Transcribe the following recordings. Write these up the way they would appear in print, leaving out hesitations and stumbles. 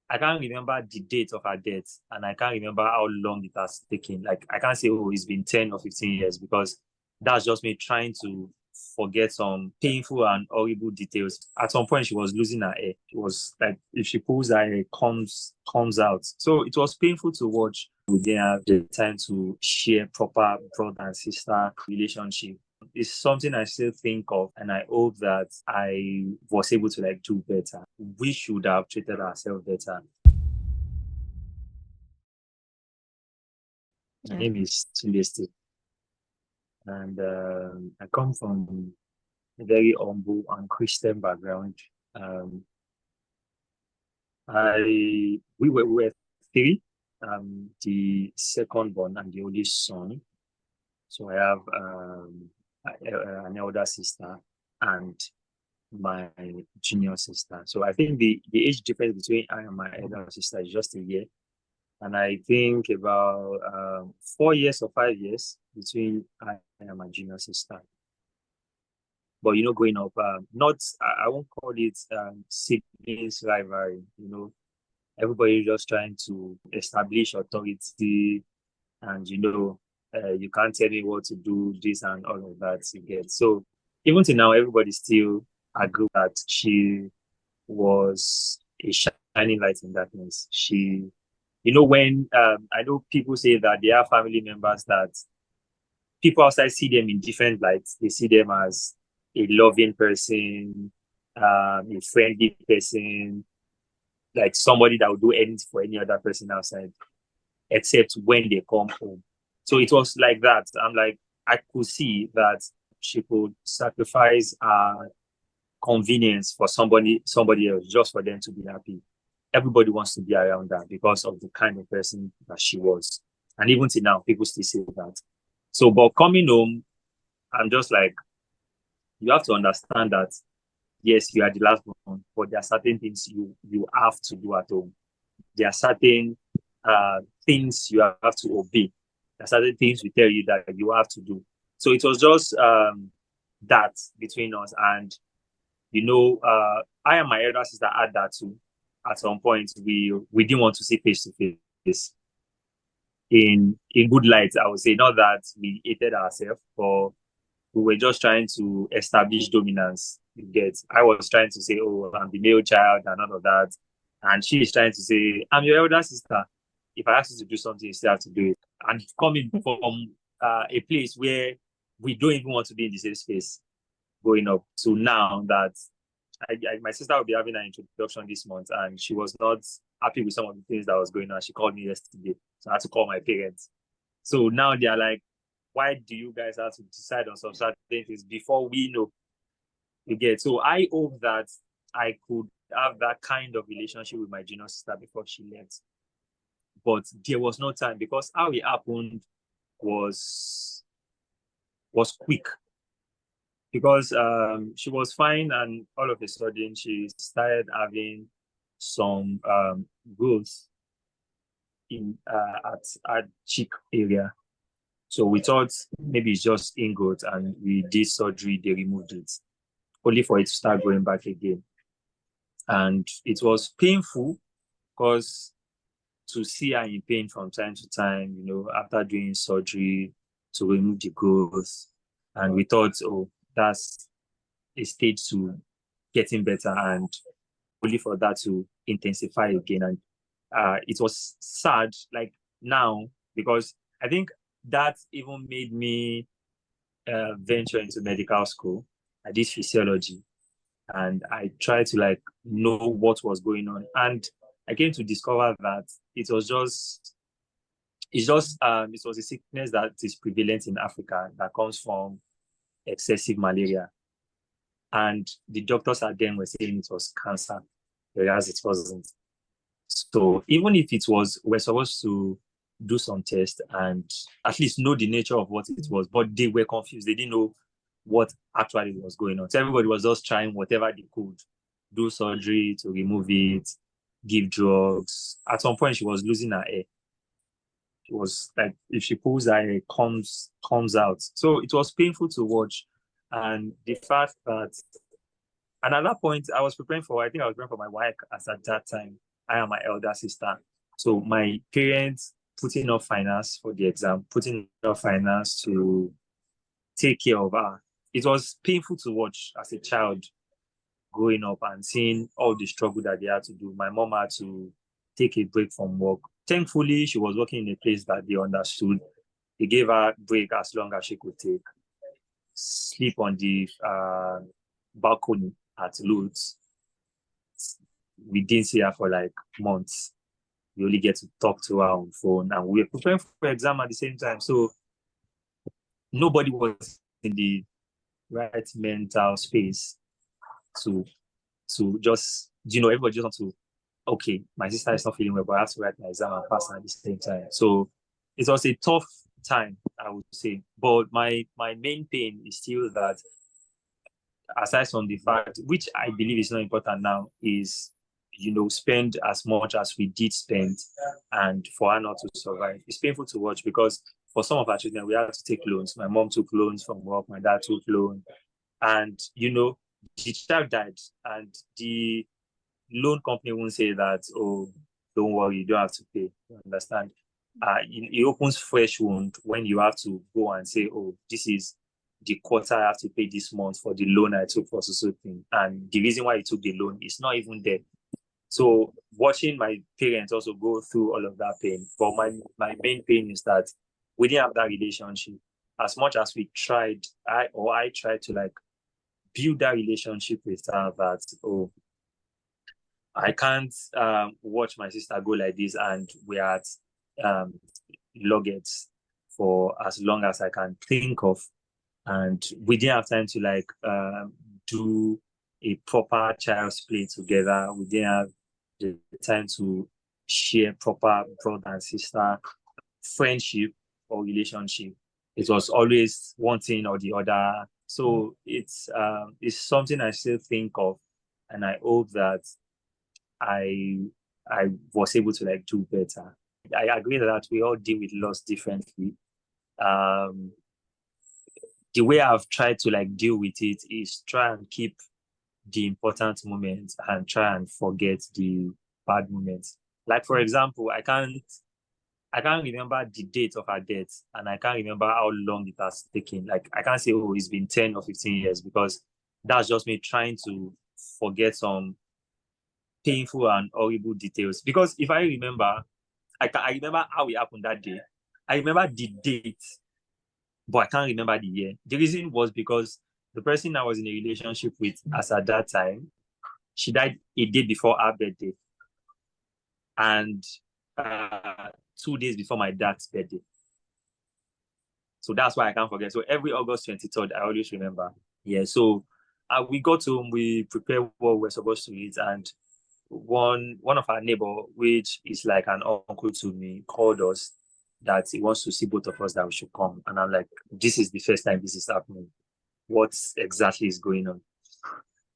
I can't remember the date of her death, and I can't remember how long it has taken. Like, I can't say, oh, it's been 10 or 15 years, because that's just me trying to forget some painful and horrible details. At some point, she was losing her hair. It was like if she pulls her hair, it comes out. So it was painful to watch. We didn't have the time to share proper brother and sister relationship. It's something I still think of, and I hope that I was able to like do better. We should have treated ourselves better. My Yeah. name is Tunde, and I come from a very humble and Christian background. Um, we were three. The second born and the oldest son. So I have an elder sister and my junior sister. So I think the age difference between I and my elder sister is just a year. And I think about 4 years or 5 years between I and my junior sister. But growing up, not I won't call it siblings rivalry. Everybody just trying to establish authority, and you can't tell me what to do, this and all of that. You get so even till now, everybody still agree that she was a shining light in darkness. When I know people say that they have family members that people outside see them in different lights. They see them as a loving person, a friendly person, like somebody that would do anything for any other person outside, except when they come home. So it was like that. I'm like, I could see that she could sacrifice her convenience for somebody else just for them to be happy. Everybody wants to be around her because of the kind of person that she was. And even till now, people still say that. So, but coming home, I'm just like, you have to understand that yes, you are the last one, but there are certain things you have to do at home. There are certain things you have to obey. There are certain things we tell you that you have to do. So it was just that between us, and I and my elder sister had that too. At some point, we didn't want to see face to face in good light. I would say not that we hated ourselves, but we were just trying to establish dominance. You get, I was trying to say, oh, I'm the male child and all of that. And she is trying to say, I'm your elder sister. If I ask you to do something, you still have to do it. And coming from a place where we don't even want to be in the same space growing up to now that my sister will be having an introduction this month, and she was not happy with some of the things that was going on. She called me yesterday. So I had to call my parents. So now they are like, why do you guys have to decide on some certain things before we know? You get, so I hope that I could have that kind of relationship with my junior sister before she left. But there was no time, because how it happened was was quick, because she was fine, and all of a sudden she started having some growth in at cheek area. So we thought maybe it's just ingrowth, and we did surgery, they removed it, only for it to start going back again. And it was painful, because to see her in pain from time to time, after doing surgery to remove the growth. And we thought, oh, that's a stage to getting better, and only for that to intensify again. And it was sad, like now, because I think that even made me venture into medical school. I did physiology, and I tried to like know what was going on. And I came to discover that it was a sickness that is prevalent in Africa that comes from excessive malaria. And the doctors again were saying it was cancer, whereas it wasn't. So even if it was, we're supposed to do some tests and at least know the nature of what it was, but they were confused. They didn't know what actually was going on. So everybody was just trying whatever they could, do surgery to remove it, give drugs. At some point, she was losing her hair. It was like if she pulls her hair, it comes out. So it was painful to watch. And the fact that, and at that point, I think I was preparing for my wife at that time. I am my elder sister. So my parents putting up finance for the exam, putting up finance to take care of her. It was painful to watch as a child growing up and seeing all the struggle that they had to do. My mom had to take a break from work. Thankfully, she was working in a place that they understood. They gave her a break as long as she could take. Sleep on the balcony at Lutz. We didn't see her for like months. We only get to talk to her on phone, and we were preparing for exam at the same time. So nobody was in the right mental space to just, everybody just want to, okay, my sister is not feeling well, but I have to write my exam and pass at the same time. So it was a tough time, I would say. But my main pain is still that, aside from the fact, which I believe is not important now, is spend as much as we did spend and for her not to survive. It's painful to watch because for some of our children, we had to take loans. My mom took loans from work, my dad took loan, and the child died, and the loan company won't say that, oh, don't worry, you don't have to pay. You understand? It opens fresh wound when you have to go and say, oh, this is the quarter I have to pay this month for the loan I took for so thing. And the reason why you took the loan is not even there. So watching my parents also go through all of that pain, but my main pain is that we didn't have that relationship. As much as we tried, I tried to like build that relationship with her, that, oh, I can't watch my sister go like this, and we are at loggerheads for as long as I can think of. And we didn't have time to like do a proper child's play together. We didn't have the time to share proper brother and sister friendship or relationship. It was always one thing or the other. So it's something I still think of, and I hope that I was able to like do better. I agree that we all deal with loss differently. The way I've tried to like deal with it is try and keep the important moments and try and forget the bad moments. Like, for example, I can't remember the date of her death, and I can't remember how long it has taken. Like, I can't say, oh, it's been 10 or 15 years, because that's just me trying to forget some painful and horrible details. Because if I remember, I remember how it happened that day. I remember the date, but I can't remember the year. The reason was because the person I was in a relationship with as at that time, she died a day before our birthday, and 2 days before my dad's birthday. So that's why I can't forget. So every August 23rd, I always remember. Yeah. So we got home, we prepared what we're supposed to eat, and one of our neighbor, which is like an uncle to me, called us that he wants to see both of us, that we should come. And I'm like, this is the first time this is happening. What exactly is going on?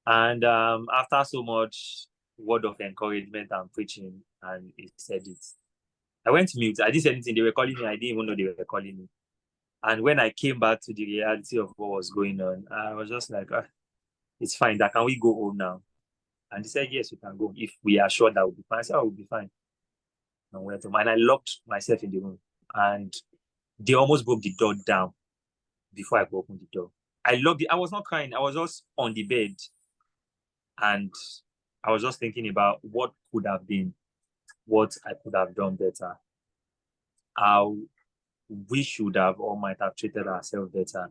And after so much word of encouragement and preaching, and he said it, I went mute. I didn't say anything. They were calling me. I didn't even know they were calling me. And when I came back to the reality of what was going on, I was just like, it's fine. That can we go home now? And he said, yes, we can go. If we are sure that we'll be fine. I said, we'll be fine. And went home. And I locked myself in the room. And they almost broke the door down before I could open the door. I locked it. I was not crying. I was just on the bed. And I was just thinking about what could have been, what I could have done better, how we should have or might have treated ourselves better,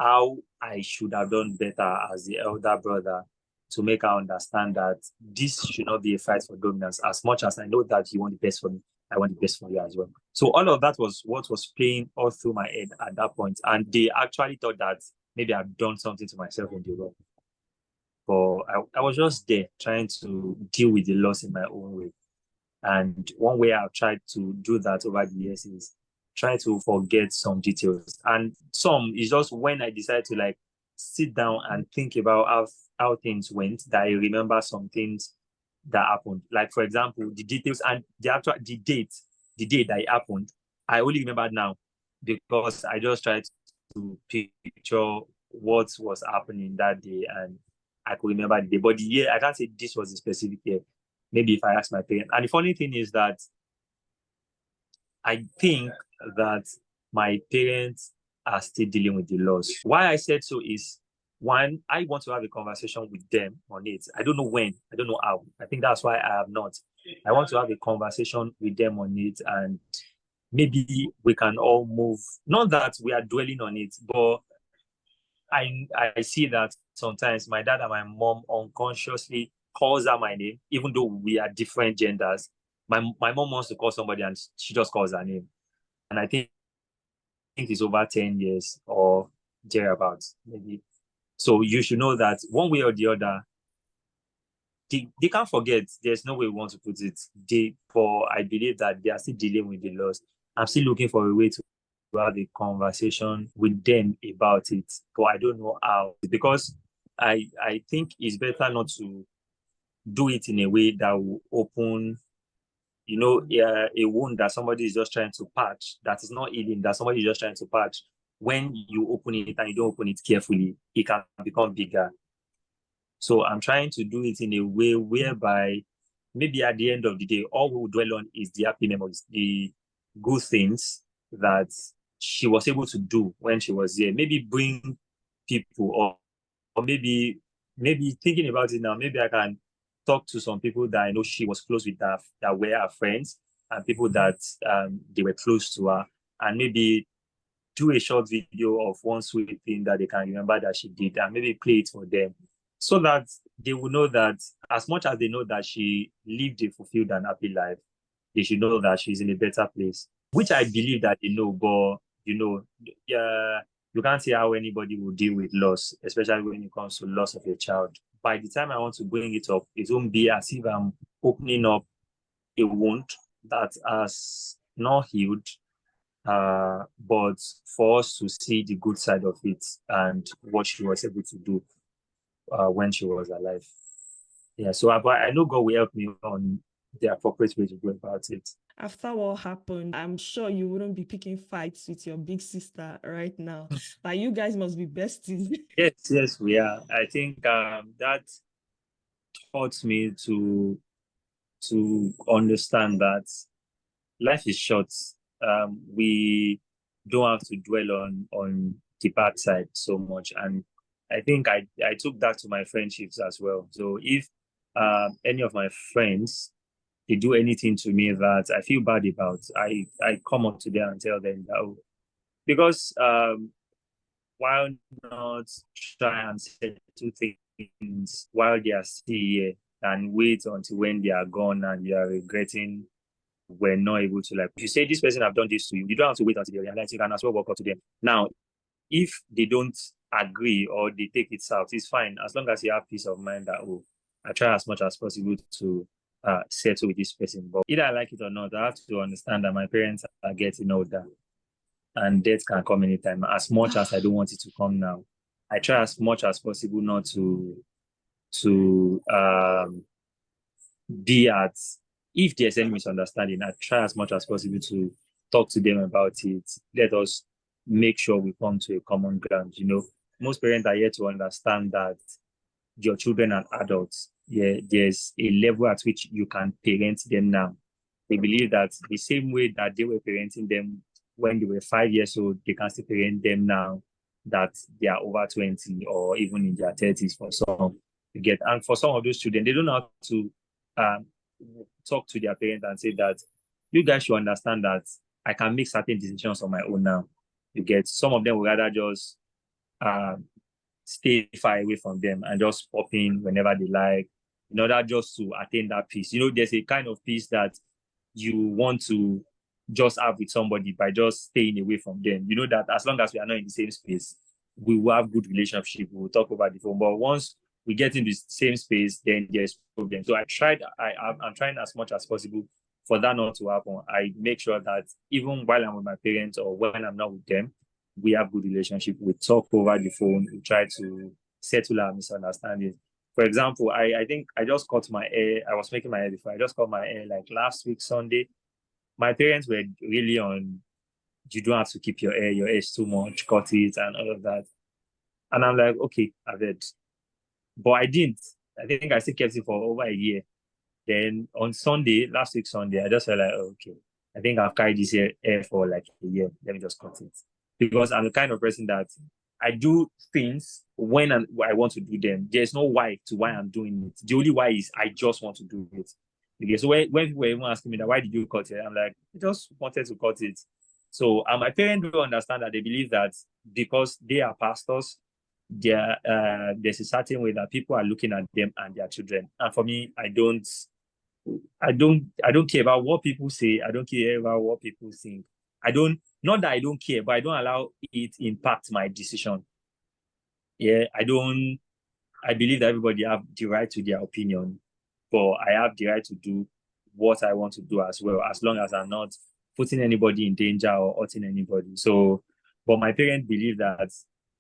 how I should have done better as the elder brother to make her understand that this should not be a fight for dominance. As much as I know that you want the best for me, I want the best for you as well. So all of that was what was playing all through my head at that point. And they actually thought that maybe I've done something to myself in the wrong. But I was just there trying to deal with the loss in my own way. And one way I've tried to do that over the years is try to forget some details. And some is just when I decide to like sit down and think about how things went, that I remember some things that happened. Like, for example, the details and the date that it happened, I only remember now because I just tried to picture what was happening that day, and I could remember the day. But the year, I can't say this was a specific year. maybe if I ask my parents. And the funny thing is that I think that my parents are still dealing with the loss. Why I said so is, one, I want to have a conversation with them on it. I don't know when, I don't know how. I think that's why I have not. I want to have a conversation with them on it, and maybe we can all move. Not that we are dwelling on it, but I see that sometimes my dad and my mom unconsciously calls her my name, even though we are different genders. My mom wants to call somebody and she just calls her name. And I think it's over 10 years or thereabouts, maybe. So you should know that one way or the other, they can't forget. There's no way we want to put it. For I believe that they are still dealing with the loss. I'm still looking for a way to have a conversation with them about it, but I don't know how, because I think it's better not to do it in a way that will open, a wound that somebody is just trying to patch, that is not healing, that somebody is just trying to patch. When you open it and you don't open it carefully, it can become bigger. So I'm trying to do it in a way whereby maybe at the end of the day, all we will dwell on is the happy memories, the good things that she was able to do when she was here. Maybe bring people, or maybe thinking about it now, maybe I can talk to some people that I know she was close with, that were her friends, and people that they were close to her, and maybe do a short video of one sweet thing that they can remember that she did, and maybe play it for them, so that they will know that as much as they know that she lived a fulfilled and happy life, they should know that she's in a better place, which I believe that they know. But yeah, you can't see how anybody will deal with loss, especially when it comes to loss of a child. By the time I want to bring it up, it won't be as if I'm opening up a wound that has not healed, but for us to see the good side of it and what she was able to do when she was alive. Yeah, so I know God will help me on the appropriate way to go about it. After what happened, I'm sure you wouldn't be picking fights with your big sister right now. Like, you guys must be besties. Yes, we are. I think that taught me to understand that life is short. We don't have to dwell on the bad side so much, and I think I took that to my friendships as well. So if any of my friends, they do anything to me that I feel bad about, I come up to them and tell them that, oh, because why not try and settle things while they are still here, and wait until when they are gone and you are regretting we're not able to, like, if you say this person have done this to you, you don't have to wait until they realize. You can as well walk up to them. Now, if they don't agree or they take it south, it's fine, as long as you have peace of mind that, oh, I try as much as possible to settle with this person. But either I like it or not, I have to understand that my parents are getting older and death can come anytime. As much as I don't want it to come now, I try as much as possible not to be at, if there's any misunderstanding, I try as much as possible to talk to them about it. Let us make sure we come to a common ground. Most parents are here to understand that your children are adults. Yeah, there's a level at which you can parent them now. They believe that the same way that they were parenting them when they were 5 years old, they can still parent them now that they are over 20 or even in their 30s for some. And for some of those children, they don't know how to um, talk to their parents and say that you guys should understand that I can make certain decisions on my own now. Some of them would rather just stay far away from them and just pop in whenever they like, in order just to attain that peace. There's a kind of peace that you want to just have with somebody by just staying away from them. You know that as long as we are not in the same space, we will have good relationship. We will talk over the phone. But once we get in the same space, then there's problem. So I'm trying as much as possible for that not to happen. I make sure that even while I'm with my parents or when I'm not with them, we have good relationship. We talk over the phone. We try to settle our misunderstandings. For example, I think I just cut my hair. I was making my hair before. I just cut my hair like last week, Sunday. My parents were really on, you don't have to keep your hair is too much, cut it and all of that. And I'm like, okay, I've heard. But I didn't. I think I still kept it for over a year. Then on Sunday, last week Sunday, I just felt like, oh, okay, I think I've carried this air for like a year. Let me just cut it. Because I'm the kind of person that I do things when I want to do them. There's no why to why I'm doing it. The only why is I just want to do it. Okay, so when people were even asking me that, why did you cut it? I'm like, I just wanted to cut it. So my parents do understand that. They believe that because they are pastors, there's a certain way that people are looking at them and their children. And for me, I don't care about what people say. I don't care about what people think. I don't not that I don't care, but I don't allow it impact my decision. Yeah, I believe that everybody have the right to their opinion, but I have the right to do what I want to do as well, as long as I'm not putting anybody in danger or hurting anybody. So, but my parents believe that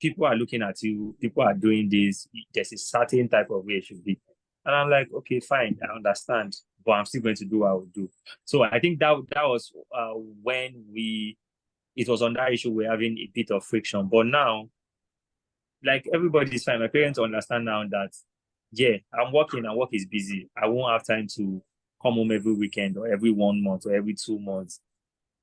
people are looking at you, people are doing this, there's a certain type of way it should be. And I'm like, okay, fine, I understand, but I'm still going to do what I would do. So I think that was when it was on that issue, we're having a bit of friction. But now, like everybody's fine. My parents understand now that, yeah, I'm working and work is busy. I won't have time to come home every weekend or every 1 month or every 2 months.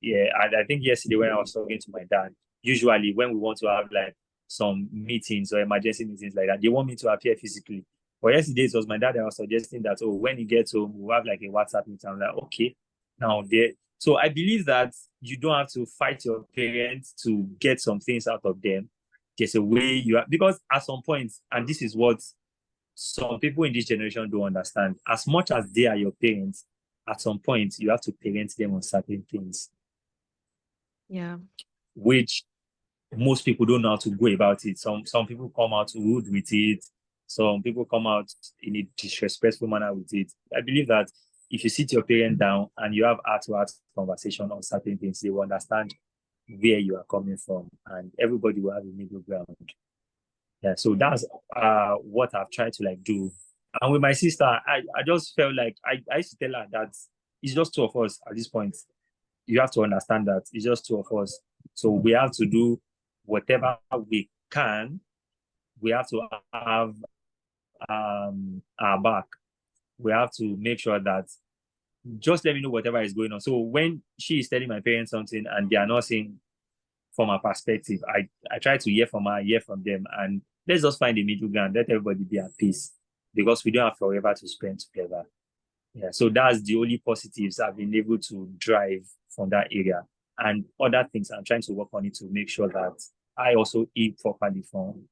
Yeah, I think yesterday when I was talking to my dad, usually when we want to have like some meetings or emergency meetings like that, they want me to appear physically. But yesterday it was my dad that was suggesting that, oh, when he gets home, we'll have like a WhatsApp meeting. I'm like, okay, now there. So I believe that you don't have to fight your parents to get some things out of them. There's a way you are, because at some point, and this is what some people in this generation don't understand, as much as they are your parents, at some point you have to parent them on certain things, Yeah. which most people don't know how to go about it. Some people come out rude with it. Some people come out in a disrespectful manner with it. I believe that if you sit your parent down and you have heart-to-heart conversation on certain things, they will understand where you are coming from, and everybody will have a middle ground. Yeah, so that's what I've tried to like do. And with my sister, I just felt like I used to tell her that it's just two of us at this point. You have to understand that it's just two of us. So we have to do whatever we can. We have to have our back. We have to make sure that just let me know whatever is going on. So when she is telling my parents something and they are not saying from her perspective, I try to hear from her, hear from them, and let's just find a middle ground. Let everybody be at peace because we don't have forever to spend together. Yeah, so that's the only positives I've been able to drive from that area. And other things I'm trying to work on it to make sure that I also eat properly from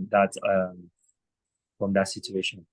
that situation.